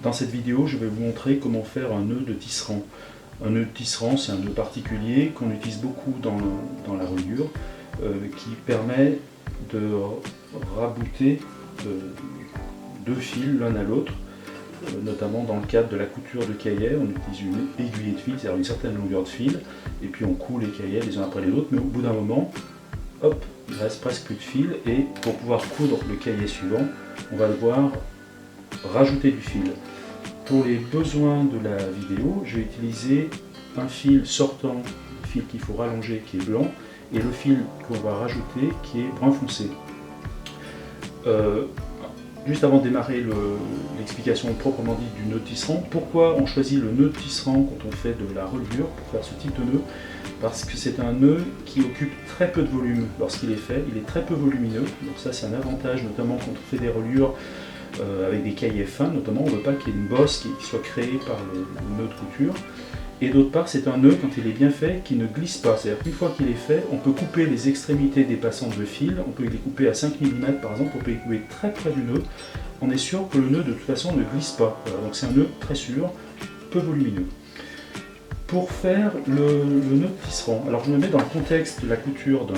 Dans cette vidéo, je vais vous montrer comment faire un nœud de tisserand. Un nœud de tisserand, c'est un nœud particulier qu'on utilise beaucoup dans la reliure, qui permet de rabouter deux fils l'un à l'autre, notamment dans le cadre de la couture de cahiers. On utilise une aiguille de fil, c'est-à-dire une certaine longueur de fil, et puis on coud les cahiers les uns après les autres, mais au bout d'un moment, hop, il ne reste presque plus de fil, et pour pouvoir coudre le cahier suivant, on va devoir rajouter du fil. Pour les besoins de la vidéo, je vais utiliser un fil sortant, le fil qu'il faut rallonger qui est blanc, et le fil qu'on va rajouter qui est brun foncé. Juste avant de démarrer l'explication proprement dite du nœud tisserand, pourquoi on choisit le nœud tisserand quand on fait de la reliure pour faire ce type de nœud? Parce que c'est un nœud qui occupe très peu de volume lorsqu'il est fait, il est très peu volumineux, donc ça c'est un avantage notamment quand on fait des reliures avec des cahiers fins, notamment on ne veut pas qu'il y ait une bosse qui soit créée par le nœud de couture. Et d'autre part, c'est un nœud, quand il est bien fait, qui ne glisse pas. C'est-à-dire qu'une fois qu'il est fait, on peut couper les extrémités dépassantes de fil, on peut les couper à 5 mm par exemple, on peut les couper très près du nœud. On est sûr que le nœud de toute façon ne glisse pas. Voilà, donc c'est un nœud très sûr, peu volumineux. Pour faire le nœud de tisserand, alors je me mets dans le contexte de la couture d'un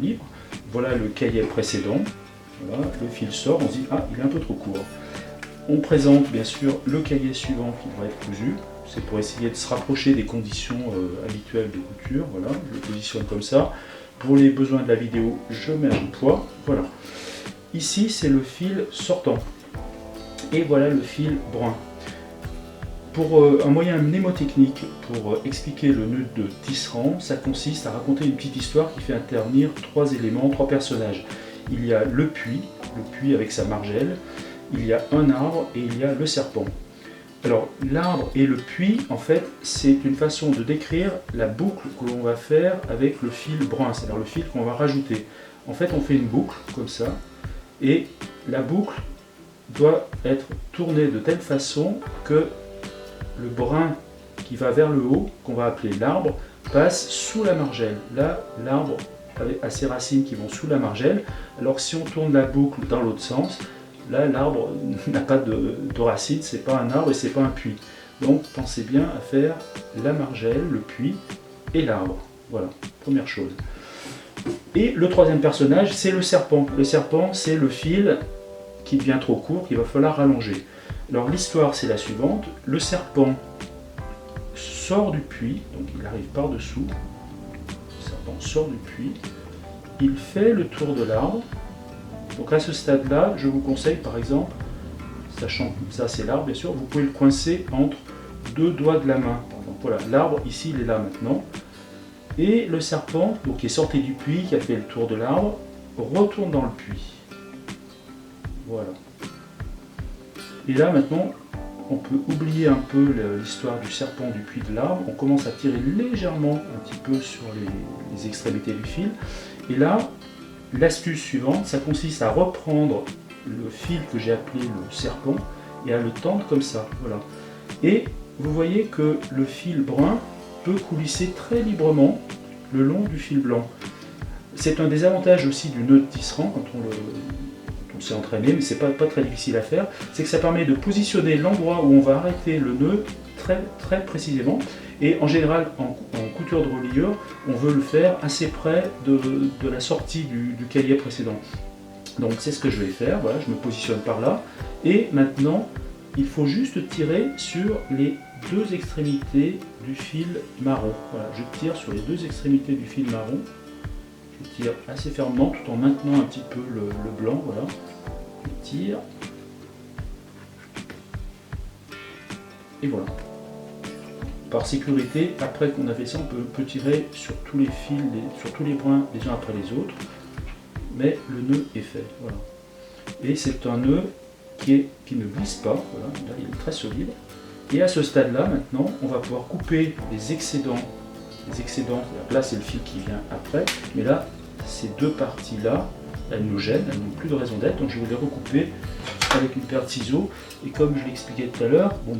livre. Voilà le cahier précédent, voilà, le fil sort, on se dit « Ah, il est un peu trop court ». On présente bien sûr le cahier suivant qui va être cousu. C'est pour essayer de se rapprocher des conditions habituelles de couture. Voilà, je le positionne comme ça. Pour les besoins de la vidéo, je mets un poids. Voilà. Ici, c'est le fil sortant. Et voilà le fil brun. Pour un moyen mnémotechnique pour expliquer le nœud de tisserand, ça consiste à raconter une petite histoire qui fait intervenir trois éléments, trois personnages. Il y a le puits avec sa margelle, il y a un arbre et il y a le serpent. Alors l'arbre et le puits, en fait, c'est une façon de décrire la boucle que l'on va faire avec le fil brun, c'est-à-dire le fil qu'on va rajouter. En fait, on fait une boucle comme ça, et la boucle doit être tournée de telle façon que le brun qui va vers le haut, qu'on va appeler l'arbre, passe sous la margelle. Là, l'arbre a ses racines qui vont sous la margelle, alors que si on tourne la boucle dans l'autre sens, là, l'arbre n'a pas de racines, c'est pas un arbre et c'est pas un puits. Donc, pensez bien à faire la margelle, le puits et l'arbre. Voilà, première chose. Et le troisième personnage, c'est le serpent. Le serpent, c'est le fil qui devient trop court, qu'il va falloir rallonger. Alors, l'histoire, c'est la suivante. Le serpent sort du puits, donc il arrive par-dessous. Le serpent sort du puits. Il fait le tour de l'arbre. Donc à ce stade-là, je vous conseille par exemple, sachant que ça c'est l'arbre bien sûr, vous pouvez le coincer entre deux doigts de la main. Donc voilà, l'arbre ici il est là maintenant. Et le serpent, donc, qui est sorti du puits, qui a fait le tour de l'arbre, retourne dans le puits. Voilà. Et là maintenant, on peut oublier un peu l'histoire du serpent, du puits, de l'arbre. On commence à tirer légèrement un petit peu sur les extrémités du fil. Et là, l'astuce suivante, ça consiste à reprendre le fil que j'ai appelé le serpent et à le tendre comme ça, voilà. Et vous voyez que le fil brun peut coulisser très librement le long du fil blanc. C'est un des avantages aussi du nœud de tisserand quand on s'est entraîné, mais c'est pas très difficile à faire, c'est que ça permet de positionner l'endroit où on va arrêter le nœud très précisément. Et en général, en couture de reliure, on veut le faire assez près de la sortie du cahier précédent. Donc c'est ce que je vais faire, voilà, je me positionne par là. Et maintenant, il faut juste tirer sur les deux extrémités du fil marron. Voilà, je tire sur les deux extrémités du fil marron. Je tire assez fermement tout en maintenant un petit peu le blanc, voilà. Je tire. Et voilà. Par sécurité, après qu'on a fait ça, on peut tirer sur tous les fils, sur tous les brins les uns après les autres, mais le nœud est fait. Voilà. Et c'est un nœud qui ne glisse pas, voilà. Là il est très solide. Et à ce stade-là, maintenant, on va pouvoir couper les excédents. Là c'est le fil qui vient après, mais là, ces deux parties-là, elles nous gênent, elles n'ont plus de raison d'être, donc je vais les recouper avec une paire de ciseaux. Et comme je l'expliquais tout à l'heure, bon,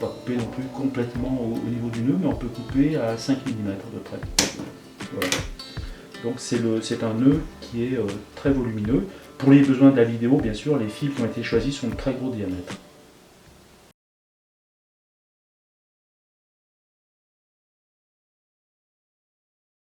pas couper non plus complètement au niveau du nœud, mais on peut couper à 5 mm à peu près. Voilà. Donc c'est un nœud qui est très volumineux. Pour les besoins de la vidéo, bien sûr, les fils qui ont été choisis sont de très gros diamètre.